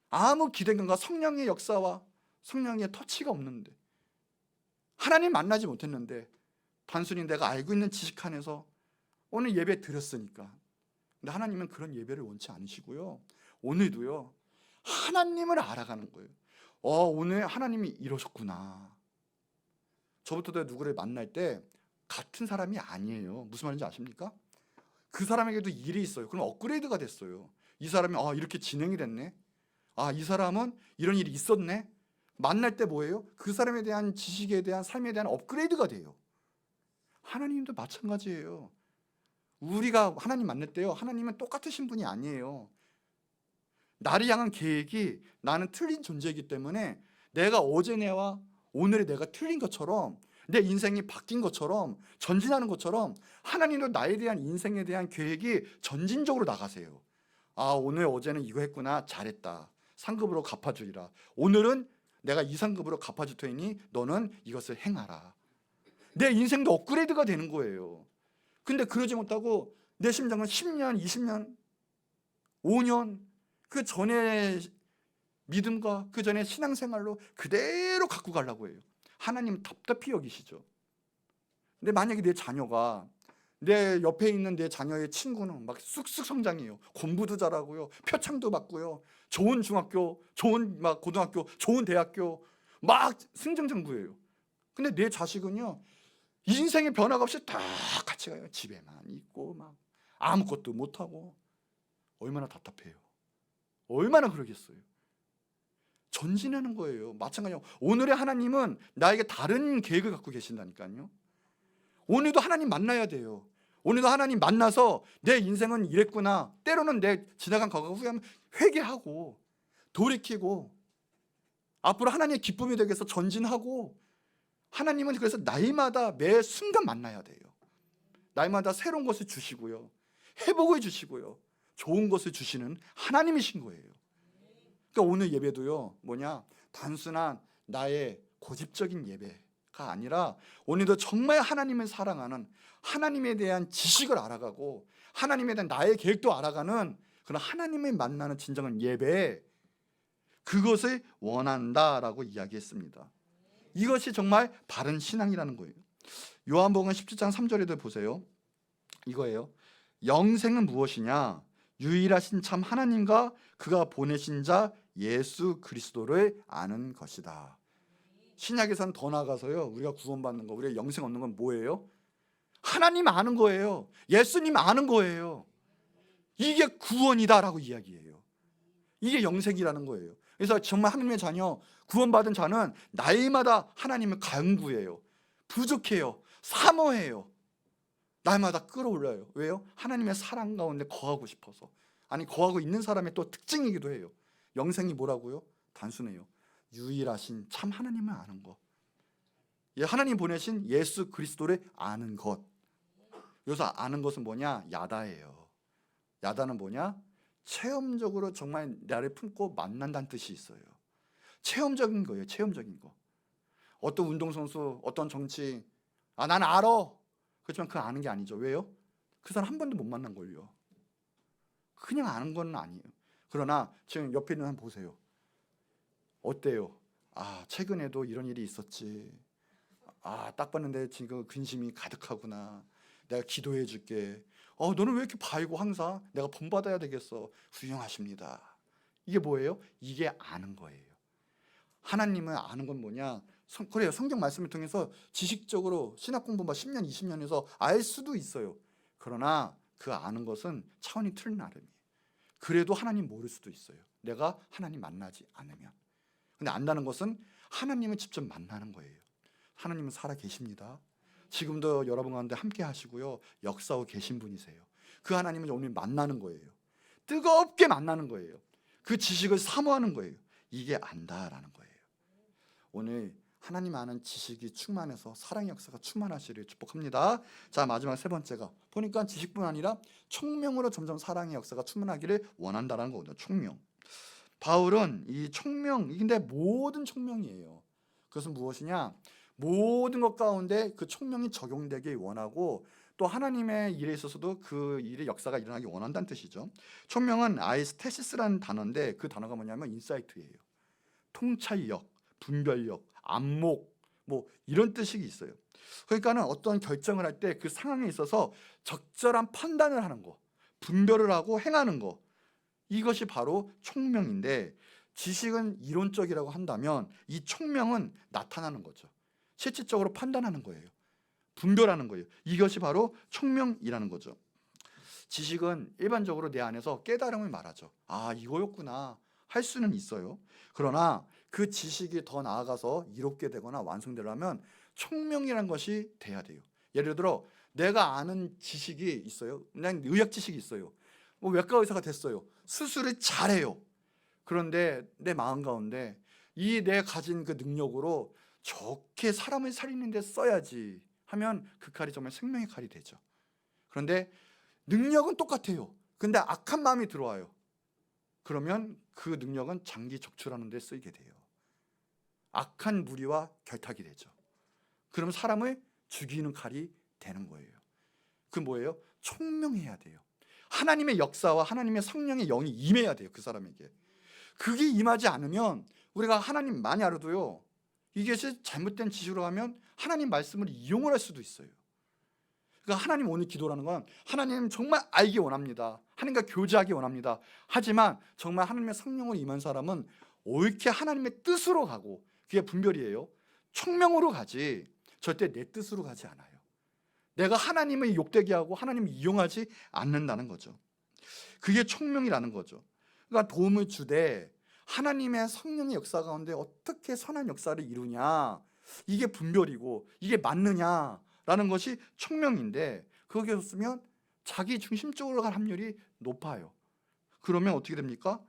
아무 기대감과 성령의 역사와 성령의 터치가 없는데, 하나님 만나지 못했는데 단순히 내가 알고 있는 지식 안에서 오늘 예배 드렸으니까. 근데 하나님은 그런 예배를 원치 않으시고요, 오늘도요 하나님을 알아가는 거예요. 오늘 하나님이 이러셨구나. 저부터도 누구를 만날 때 같은 사람이 아니에요. 무슨 말인지 아십니까? 그 사람에게도 일이 있어요. 그럼 업그레이드가 됐어요. 이 사람이 이렇게 진행이 됐네, 이 사람은 이런 일이 있었네. 만날 때 뭐예요? 그 사람에 대한 지식에 대한 삶에 대한 업그레이드가 돼요. 하나님도 마찬가지예요. 우리가 하나님 만날 때요, 하나님은 똑같으신 분이 아니에요. 나를 향한 계획이, 나는 틀린 존재이기 때문에 내가 어제 내와 오늘의 내가 틀린 것처럼, 내 인생이 바뀐 것처럼, 전진하는 것처럼 하나님도 나에 대한 인생에 대한 계획이 전진적으로 나가세요. 아, 오늘 어제는 이거 했구나, 잘했다, 상급으로 갚아주리라. 오늘은 내가 이 상급으로 갚아줄 테니 너는 이것을 행하라. 내 인생도 업그레이드가 되는 거예요. 근데 그러지 못하고 내 심장은 10년, 20년, 5년 그 전에 믿음과 그 전에 신앙생활로 그대로 갖고 가려고 해요. 하나님 답답히 여기시죠. 근데 만약에 내 자녀가, 내 옆에 있는 내 자녀의 친구는 막 쑥쑥 성장해요. 공부도 잘하고요, 표창도 받고요, 좋은 중학교, 좋은 막 고등학교, 좋은 대학교 막 승승장구해요. 근데 내 자식은요, 인생의 변화가 없이 다 같이 가요. 집에만 있고 막 아무것도 못하고. 얼마나 답답해요. 얼마나 그러겠어요. 전진하는 거예요. 마찬가지로 오늘의 하나님은 나에게 다른 계획을 갖고 계신다니까요. 오늘도 하나님 만나야 돼요. 오늘도 하나님 만나서 내 인생은 이랬구나, 때로는 내 지나간 과거 후회하면 회개하고 돌이키고 앞으로 하나님의 기쁨이 되기 위해서 전진하고, 하나님은 그래서 날마다 매 순간 만나야 돼요. 날마다 새로운 것을 주시고요, 회복을 주시고요, 좋은 것을 주시는 하나님이신 거예요. 그러니까 오늘 예배도요, 뭐냐, 단순한 나의 고집적인 예배가 아니라 오늘도 정말 하나님을 사랑하는, 하나님에 대한 지식을 알아가고 하나님에 대한 나의 계획도 알아가는 그런 하나님을 만나는 진정한 예배, 그것을 원한다라고 이야기했습니다. 이것이 정말 바른 신앙이라는 거예요. 요한복음 17장 3절에도 보세요. 이거예요. 영생은 무엇이냐? 유일하신 참 하나님과 그가 보내신 자 예수 그리스도를 아는 것이다. 신약에서는 더 나아가서요, 우리가 구원받는 거, 우리가 영생 얻는 건 뭐예요? 하나님 아는 거예요. 예수님 아는 거예요. 이게 구원이다라고 이야기해요. 이게 영생이라는 거예요. 그래서 정말 하나님의 자녀, 구원받은 자는 날마다 하나님을 간구해요. 부족해요. 사모해요. 날마다 끌어올려요. 왜요? 하나님의 사랑 가운데 거하고 싶어서. 아니, 거하고 있는 사람의 또 특징이기도 해요. 영생이 뭐라고요? 단순해요. 유일하신 참 하나님을 아는 것. 하나님 보내신 예수 그리스도를 아는 것. 여기서 아는 것은 뭐냐? 야다예요. 야다는 뭐냐? 체험적으로 정말 나를 품고 만난다는 뜻이 있어요. 체험적인 거예요. 체험적인 거. 어떤 운동선수, 어떤 정치인, 아, 난 알아. 그렇지만 그 아는 게 아니죠. 왜요? 그 사람 한 번도 못 만난 걸요. 그냥 아는 건 아니에요. 그러나 지금 옆에 있는 사람 보세요. 어때요? 아, 최근에도 이런 일이 있었지. 아, 딱 봤는데 지금 근심이 가득하구나. 내가 기도해 줄게. 너는 왜 이렇게 바이고 항상 내가 본받아야 되겠어. 훌륭하십니다. 이게 뭐예요? 이게 아는 거예요. 하나님을 아는 건 뭐냐? 그래요. 성경 말씀을 통해서 지식적으로 신학 공부 10년, 20년에서 알 수도 있어요. 그러나 그 아는 것은 차원이 틀린 나름이에요. 그래도 하나님 모를 수도 있어요. 내가 하나님 만나지 않으면. 근데 안다는 것은 하나님을 직접 만나는 거예요. 하나님은 살아 계십니다. 지금도 여러분 가운데 함께 하시고요, 역사하고 계신 분이세요. 그 하나님을 오늘 만나는 거예요. 뜨겁게 만나는 거예요. 그 지식을 사모하는 거예요. 이게 안다라는 거예요. 오늘 하나님 아는 지식이 충만해서 사랑의 역사가 충만하시를 축복합니다. 자, 마지막 세 번째가 보니까 지식뿐 아니라 총명으로 점점 사랑의 역사가 충만하기를 원한다라는 거거든요. 총명. 바울은 이 총명, 근데 모든 총명이에요. 그것은 무엇이냐? 모든 것 가운데 그 총명이 적용되길 원하고, 또 하나님의 일에 있어서도 그 일의 역사가 일어나기 원한다는 뜻이죠. 총명은 아이스테시스라는 단어인데, 그 단어가 뭐냐면 인사이트예요. 통찰력, 분별력, 안목, 뭐 이런 뜻이 있어요. 그러니까는 어떤 결정을 할 때 그 상황에 있어서 적절한 판단을 하는 거, 분별을 하고 행하는 거, 이것이 바로 총명인데, 지식은 이론적이라고 한다면 이 총명은 나타나는 거죠. 실질적으로 판단하는 거예요. 분별하는 거예요. 이것이 바로 총명이라는 거죠. 지식은 일반적으로 내 안에서 깨달음을 말하죠. 아, 이거였구나 할 수는 있어요. 그러나 그 지식이 더 나아가서 이롭게 되거나 완성되려면 총명이라는 것이 돼야 돼요. 예를 들어 내가 아는 지식이 있어요. 그냥 의학 지식이 있어요. 외과 의사가 됐어요. 수술을 잘해요. 그런데 내 마음 가운데 이 내 가진 그 능력으로 좋게 사람을 살리는 데 써야지 하면 그 칼이 정말 생명의 칼이 되죠. 그런데 능력은 똑같아요. 근데 악한 마음이 들어와요. 그러면 그 능력은 장기 적출하는 데 쓰이게 돼요. 악한 무리와 결탁이 되죠. 그러면 사람을 죽이는 칼이 되는 거예요. 그 뭐예요? 총명해야 돼요. 하나님의 역사와 하나님의 성령의 영이 임해야 돼요. 그 사람에게. 그게 임하지 않으면 우리가 하나님 많이 알아도요, 이것이 잘못된 지식으로 하면 하나님 말씀을 이용을 할 수도 있어요. 그러니까 하나님 오늘 기도라는 건 하나님 정말 알기 원합니다. 하나님과 교제하기 원합니다. 하지만 정말 하나님의 성령으로 임한 사람은 옳게 하나님의 뜻으로 가고, 그게 분별이에요. 총명으로 가지 절대 내 뜻으로 가지 않아요. 내가 하나님을 욕되게 하고 하나님을 이용하지 않는다는 거죠. 그게 총명이라는 거죠. 그러니까 도움을 주되 하나님의 성령의 역사 가운데 어떻게 선한 역사를 이루냐, 이게 분별이고 이게 맞느냐라는 것이 총명인데, 거기에 없으면 자기 중심적으로 갈 확률이 높아요. 그러면 어떻게 됩니까?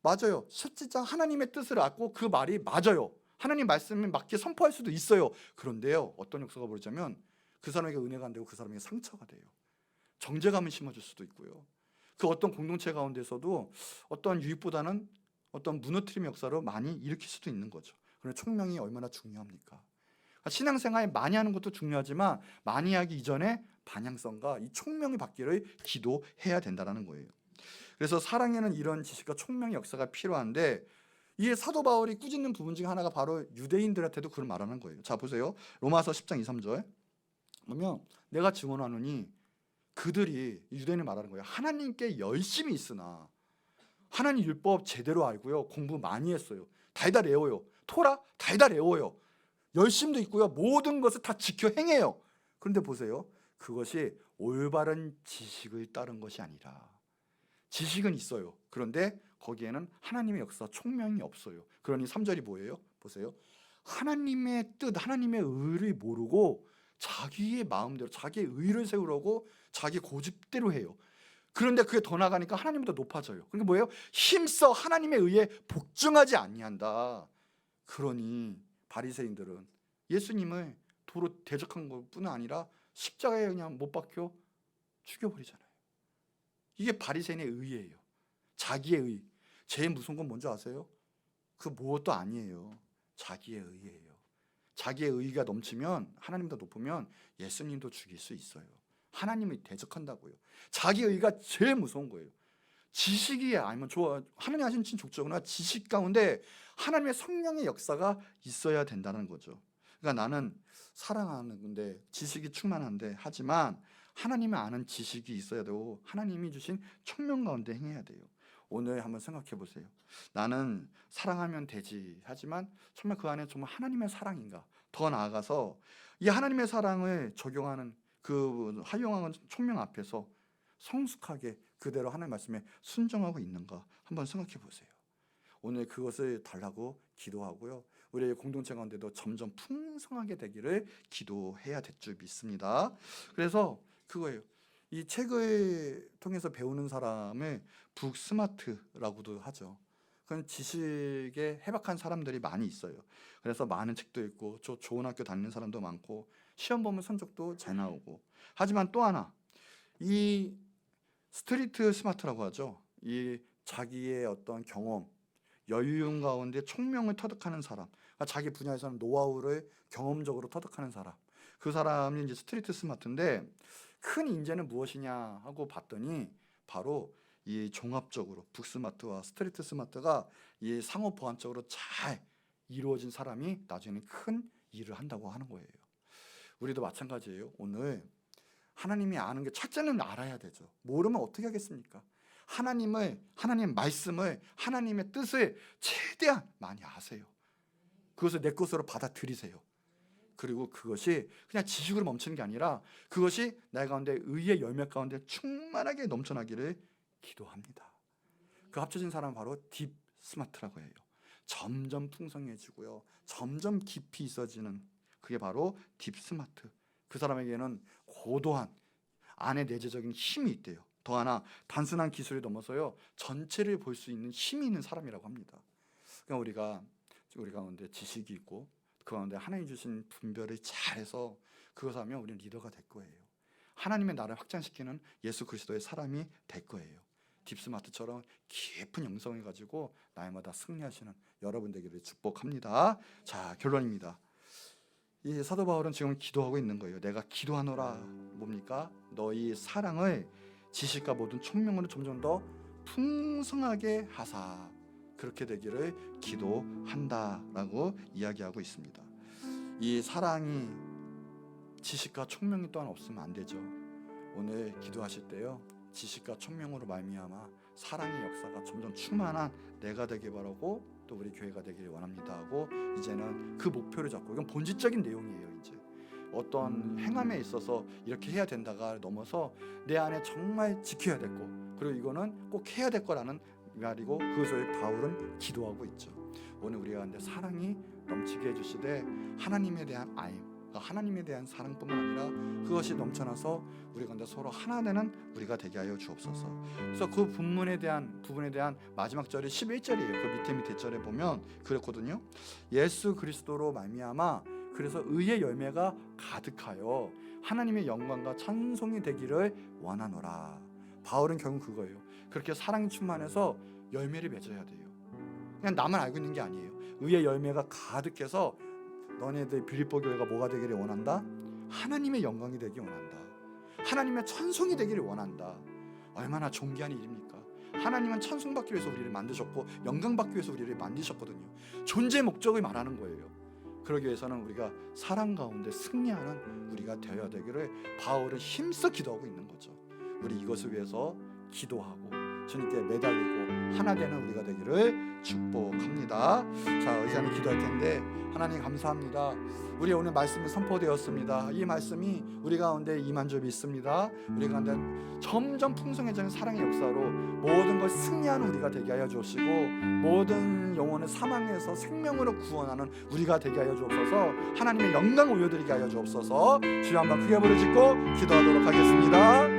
맞아요. 실제상 하나님의 뜻을 알고 그 말이 맞아요. 하나님 말씀을 맞게 선포할 수도 있어요. 그런데요, 어떤 역사가 벌어지자면 그 사람에게 은혜가 안 되고 그 사람에게 상처가 돼요. 정죄감을 심어줄 수도 있고요. 그 어떤 공동체 가운데서도 어떤 유익보다는 어떤 무너뜨림 역사로 많이 일으킬 수도 있는 거죠. 그럼 총명이 얼마나 중요합니까? 신앙생활 많이 하는 것도 중요하지만 많이 하기 이전에 방향성과 이 총명이 받기를 기도해야 된다는 거예요. 그래서 사랑에는 이런 지식과 총명의 역사가 필요한데, 이 사도 바울이 꾸짖는 부분 중에 하나가 바로 유대인들한테도 그걸 말하는 거예요. 자 보세요. 로마서 10장 2, 3절 보면 내가 증언하노니, 그들이, 유대인을 말하는 거예요, 하나님께 열심히 있으나 하나님 율법 제대로 알고요, 공부 많이 했어요, 달달 외워요, 토라 달달 외워요, 열심도 있고요, 모든 것을 다 지켜 행해요. 그런데 보세요, 그것이 올바른 지식을 따른 것이 아니라, 지식은 있어요. 그런데 거기에는 하나님의 역사, 총명이 없어요. 그러니 3절이 뭐예요? 보세요. 하나님의 뜻, 하나님의 의를 모르고 자기의 마음대로 자기의 의를 세우려고 자기 고집대로 해요. 그런데 그게 더 나가니까 하나님보다 높아져요. 그러니까 뭐예요? 힘써 하나님의 의에 복종하지 아니한다. 그러니 바리새인들은 예수님을 도로 대적한 것뿐 아니라 십자가에 그냥 못 박혀 죽여버리잖아요. 이게 바리새인의 의예요. 자기의 의. 제일 무서운 건 뭔지 아세요? 그 무엇도 아니에요. 자기의 의예요. 자기의 의가 넘치면, 하나님보다 높으면 예수님도 죽일 수 있어요. 하나님을 대적한다고요. 자기의 의가 제일 무서운 거예요. 지식이 아니면 좋아, 하나님 하신 진 족적으나 지식 가운데 하나님의 성령의 역사가 있어야 된다는 거죠. 그러니까 나는 사랑하는 건데 지식이 충만한데, 하지만 하나님을 아는 지식이 있어야 되고 하나님이 주신 총명 가운데 행해야 돼요. 오늘 한번 생각해 보세요. 나는 사랑하면 되지, 하지만 정말 그 안에 정말 하나님의 사랑인가? 더 나아가서 이 하나님의 사랑을 적용하는, 그 활용하는 총명 앞에서 성숙하게 그대로 하나님 말씀에 순종하고 있는가 한번 생각해 보세요. 오늘 그것을 달라고 기도하고요, 우리의 공동체 가운데도 점점 풍성하게 되기를 기도해야 될 줄 믿습니다. 그래서 그거예요. 이 책을 통해서 배우는 사람을 북스마트라고도 하죠. 그건 지식에 해박한 사람들이 많이 있어요. 그래서 많은 책도 읽고 좋은 학교 다니는 사람도 많고 시험 보면 성적도 잘 나오고. 하지만 또 하나, 이 스트리트 스마트라고 하죠. 이 자기의 어떤 경험, 연륜 가운데 총명을 터득하는 사람, 그러니까 자기 분야에서는 노하우를 경험적으로 터득하는 사람, 그 사람이 이제 스트리트 스마트인데, 큰 인재는 무엇이냐 하고 봤더니 바로 이 종합적으로 북스마트와 스트리트 스마트가 이 상호 보완적으로 잘 이루어진 사람이 나중에는 큰 일을 한다고 하는 거예요. 우리도 마찬가지예요. 오늘 하나님이 아는 게, 첫째는 알아야 되죠. 모르면 어떻게 하겠습니까? 하나님의 말씀을, 하나님의 뜻을 최대한 많이 아세요. 그것을 내 것으로 받아들이세요. 그리고 그것이 그냥 지식으로 멈추는 게 아니라 그것이 내 가운데 의의 열매 가운데 충만하게 넘쳐나기를 기도합니다. 그 합쳐진 사람은 바로 딥 스마트라고 해요. 점점 풍성해지고요, 점점 깊이 있어지는, 그게 바로 딥 스마트. 그 사람에게는 고도한 안에 내재적인 힘이 있대요. 더 하나, 단순한 기술이 넘어서요, 전체를 볼 수 있는 힘이 있는 사람이라고 합니다. 그러니까 우리 가운데 지식이 있고 그 가운데 하나님 주신 분별을 잘해서 그것을 하면 우리는 리더가 될 거예요. 하나님의 나라를 확장시키는 예수 그리스도의 사람이 될 거예요. 딥스마트처럼 깊은 영성을 가지고 날마다 승리하시는 여러분 되기를 축복합니다. 자, 결론입니다. 이 사도 바울은 지금 기도하고 있는 거예요. 내가 기도하노라. 뭡니까? 너희 사랑을 지식과 모든 총명으로 점점 더 풍성하게 하사, 그렇게 되기를 기도한다라고 이야기하고 있습니다. 이 사랑이 지식과 총명이 또한 없으면 안 되죠. 오늘 기도하실 때요, 지식과 총명으로 말미암아 사랑의 역사가 점점 충만한 내가 되길 바라고 또 우리 교회가 되기를 원합니다 하고, 이제는 그 목표를 잡고, 이건 본질적인 내용이에요. 이제 어떤 행함에 있어서 이렇게 해야 된다가 넘어서 내 안에 정말 지켜야 될 거, 그리고 이거는 꼭 해야 될 거라는 말이고, 그것을 바울은 기도하고 있죠. 오늘 우리가 근데 사랑이 넘치게 해주시되 하나님에 대한 아임, 하나님에 대한 사랑뿐만 아니라 그것이 넘쳐나서 우리가 근데 서로 하나 되는 우리가 되게 하여 주옵소서. 그래서 그 부분에 대한 마지막 절이 11절이에요. 그 밑에 절에 보면 그랬거든요. 예수 그리스도로 말미암아 그래서 의의 열매가 가득하여 하나님의 영광과 찬송이 되기를 원하노라. 바울은 결국 그거예요. 그렇게 사랑이 충만해서 열매를 맺어야 돼요. 그냥 나만 알고 있는 게 아니에요. 의의 열매가 가득해서 너네들 빌립보 교회가 뭐가 되기를 원한다? 하나님의 영광이 되기 원한다. 하나님의 찬송이 되기를 원한다. 얼마나 존귀한 일입니까? 하나님은 찬송받기 위해서 우리를 만드셨고 영광받기 위해서 우리를 만드셨거든요. 존재 목적을 말하는 거예요. 그러기 위해서는 우리가 사랑 가운데 승리하는 우리가 되어야 되기를 바울은 힘써 기도하고 있는 거죠. 우리 이것을 위해서 기도하고 주님께 매달리고 하나 되는 우리가 되기를 축복합니다. 자, 이제는 기도할 텐데, 하나님 감사합니다. 우리 오늘 말씀이 선포되었습니다. 이 말씀이 우리 가운데 임한 줄 믿습니다. 우리 가운데 점점 풍성해지는 사랑의 역사로 모든 걸 승리하는 우리가 되게 하여 주시고, 모든 영혼을 사망에서 생명으로 구원하는 우리가 되게 하여 주옵소서. 하나님의 영광 올려드리게 하여 주옵소서. 주여 한번 크게 부르짖고 기도하도록 하겠습니다.